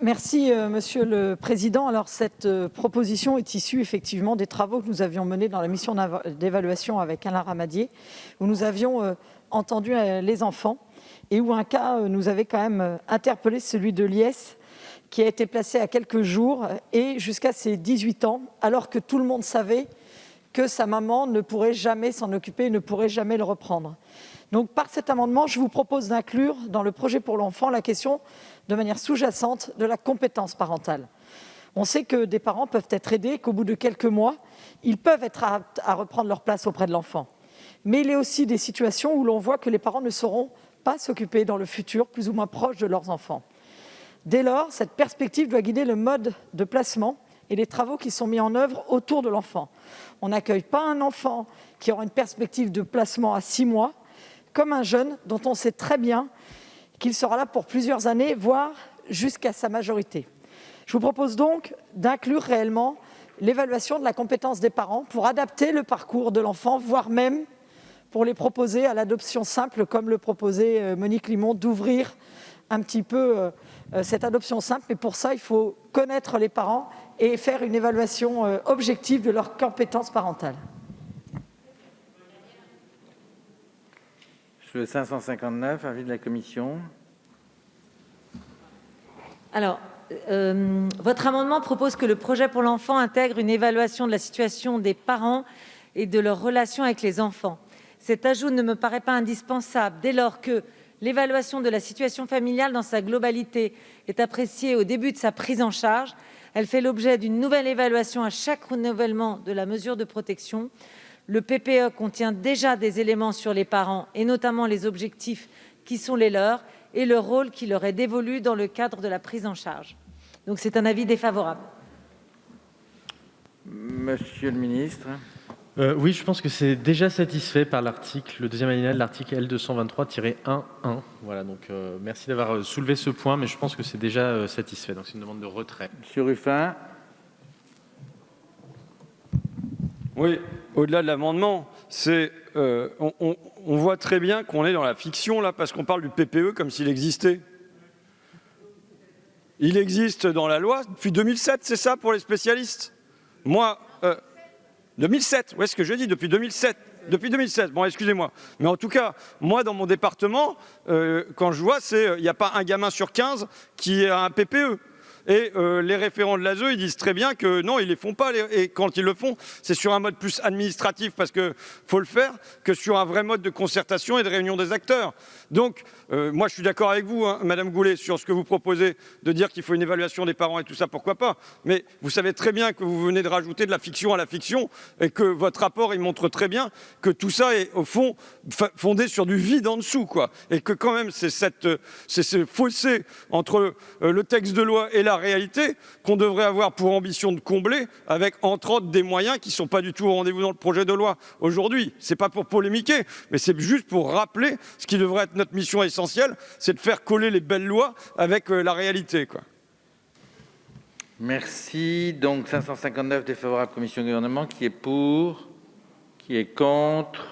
Merci, Monsieur le Président. Alors, cette proposition est issue effectivement des travaux que nous avions menés dans la mission d'évaluation avec Alain Ramadier, où nous avions entendu les enfants et où un cas nous avait quand même interpellé, celui de Liès, qui a été placé à quelques jours et jusqu'à ses 18 ans, alors que tout le monde savait que sa maman ne pourrait jamais s'en occuper, ne pourrait jamais le reprendre. Donc, par cet amendement, je vous propose d'inclure dans le projet pour l'enfant la question de manière sous-jacente de la compétence parentale. On sait que des parents peuvent être aidés, qu'au bout de quelques mois, ils peuvent être aptes à reprendre leur place auprès de l'enfant. Mais il y a aussi des situations où l'on voit que les parents ne sauront pas s'occuper dans le futur, plus ou moins proche de leurs enfants. Dès lors, cette perspective doit guider le mode de placement et les travaux qui sont mis en œuvre autour de l'enfant. On n'accueille pas un enfant qui aura une perspective de placement à 6 mois, comme un jeune dont on sait très bien qu'il sera là pour plusieurs années, voire jusqu'à sa majorité. Je vous propose donc d'inclure réellement l'évaluation de la compétence des parents pour adapter le parcours de l'enfant, voire même pour les proposer à l'adoption simple, comme le proposait Monique Limon, d'ouvrir un petit peu cette adoption simple. Mais pour ça, il faut connaître les parents et faire une évaluation objective de leurs compétences parentales. Le 559, avis de la commission. Alors, votre amendement propose que le projet pour l'enfant intègre une évaluation de la situation des parents et de leurs relations avec les enfants. Cet ajout ne me paraît pas indispensable dès lors que l'évaluation de la situation familiale dans sa globalité est appréciée au début de sa prise en charge. Elle fait l'objet d'une nouvelle évaluation à chaque renouvellement de la mesure de protection. Le PPE contient déjà des éléments sur les parents, et notamment les objectifs qui sont les leurs et le rôle qui leur est dévolu dans le cadre de la prise en charge. Donc c'est un avis défavorable. Monsieur le ministre. Oui, je pense que c'est déjà satisfait par le deuxième alinéa de l'article L223-1.1. Voilà, donc merci d'avoir soulevé ce point, mais je pense que c'est déjà satisfait. Donc c'est une demande de retrait. Monsieur Ruffin. Oui, au-delà de l'amendement, on voit très bien qu'on est dans la fiction, là, parce qu'on parle du PPE comme s'il existait. Il existe dans la loi depuis 2007, c'est ça, pour les spécialistes? Moi, 2007, ouais, ce que je dis, depuis 2007. Depuis 2016, bon, excusez-moi. Mais en tout cas, moi, dans mon département, quand je vois, il n'y a pas un gamin sur 15 qui a un PPE. Et les référents de l'ASE, ils disent très bien que non, ils ne les font pas. Et quand ils le font, c'est sur un mode plus administratif, parce qu'il faut le faire, que sur un vrai mode de concertation et de réunion des acteurs. Donc, moi, je suis d'accord avec vous, hein, Madame Goulet, sur ce que vous proposez, de dire qu'il faut une évaluation des parents et tout ça, pourquoi pas. Mais vous savez très bien que vous venez de rajouter de la fiction à la fiction, et que votre rapport, il montre très bien que tout ça est, au fond, fondé sur du vide en dessous, quoi. Et que quand même, c'est ce fossé entre le texte de loi et la réalité qu'on devrait avoir pour ambition de combler, avec entre autres des moyens qui ne sont pas du tout au rendez-vous dans le projet de loi aujourd'hui. Ce n'est pas pour polémiquer, mais c'est juste pour rappeler ce qui devrait être notre mission essentielle, c'est de faire coller les belles lois avec la réalité, quoi. Merci. Donc 559 défavorable, commission gouvernement, qui est pour, qui est contre.